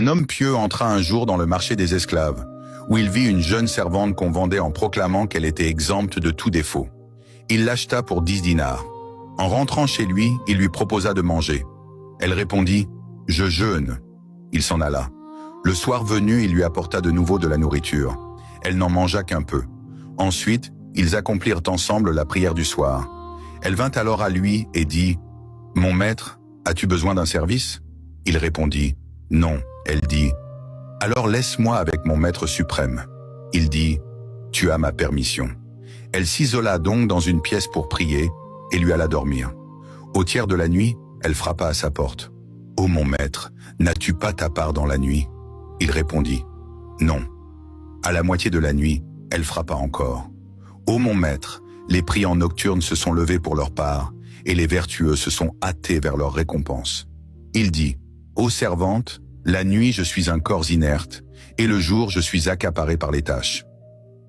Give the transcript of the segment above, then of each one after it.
Un homme pieux entra un jour dans le marché des esclaves, où il vit une jeune servante qu'on vendait en proclamant qu'elle était exempte de tout défaut. Il l'acheta pour 10 dinars. En rentrant chez lui, il lui proposa de manger. Elle répondit « Je jeûne ». Il s'en alla. Le soir venu, il lui apporta de nouveau de la nourriture. Elle n'en mangea qu'un peu. Ensuite, ils accomplirent ensemble la prière du soir. Elle vint alors à lui et dit « Mon maître, as-tu besoin d'un service ?» Il répondit « Non ». Elle dit « Alors laisse-moi avec mon maître suprême ». Il dit « Tu as ma permission ». Elle s'isola donc dans une pièce pour prier et lui alla dormir. Au tiers de la nuit, elle frappa à sa porte. « Ô mon maître, n'as-tu pas ta part dans la nuit ?» Il répondit « Non ». À la moitié de la nuit, elle frappa encore. « Ô mon maître, les priants nocturnes se sont levés pour leur part, et les vertueux se sont hâtés vers leur récompense. » Il dit « Ô servante, la nuit je suis un corps inerte, et le jour je suis accaparé par les tâches. »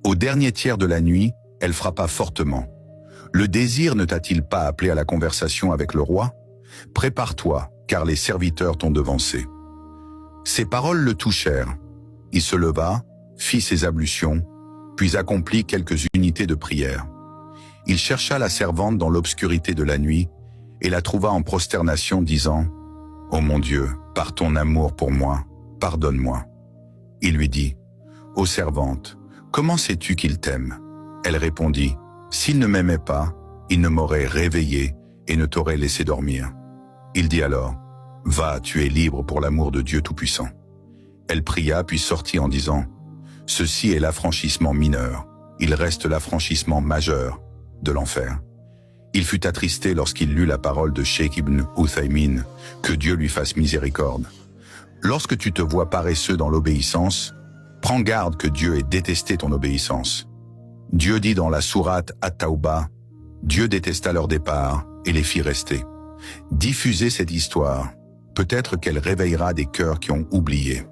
Au dernier tiers de la nuit, elle frappa fortement. « Le désir ne t'a-t-il pas appelé à la conversation avec le roi? Prépare-toi, car les serviteurs t'ont devancé. » Ces paroles le touchèrent. Il se leva, fit ses ablutions, puis accomplit quelques unités de prière. Il chercha la servante dans l'obscurité de la nuit et la trouva en prosternation disant « Ô mon Dieu, par ton amour pour moi, pardonne-moi. » Il lui dit « Ô servante, comment sais-tu qu'il t'aime ?» Elle répondit « S'il ne m'aimait pas, il ne m'aurait réveillé et ne t'aurait laissé dormir. » Il dit alors « Va, tu es libre pour l'amour de Dieu Tout-Puissant. » Elle pria puis sortit en disant « Ceci est l'affranchissement mineur, il reste l'affranchissement majeur de l'enfer. » Il fut attristé lorsqu'il lut la parole de Cheikh Ibn Uthaymin, que Dieu lui fasse miséricorde. Lorsque tu te vois paresseux dans l'obéissance, prends garde que Dieu ait détesté ton obéissance. Dieu dit dans la sourate At-Tawbah, Dieu détesta leur départ et les fit rester. Diffusez cette histoire, peut-être qu'elle réveillera des cœurs qui ont oublié.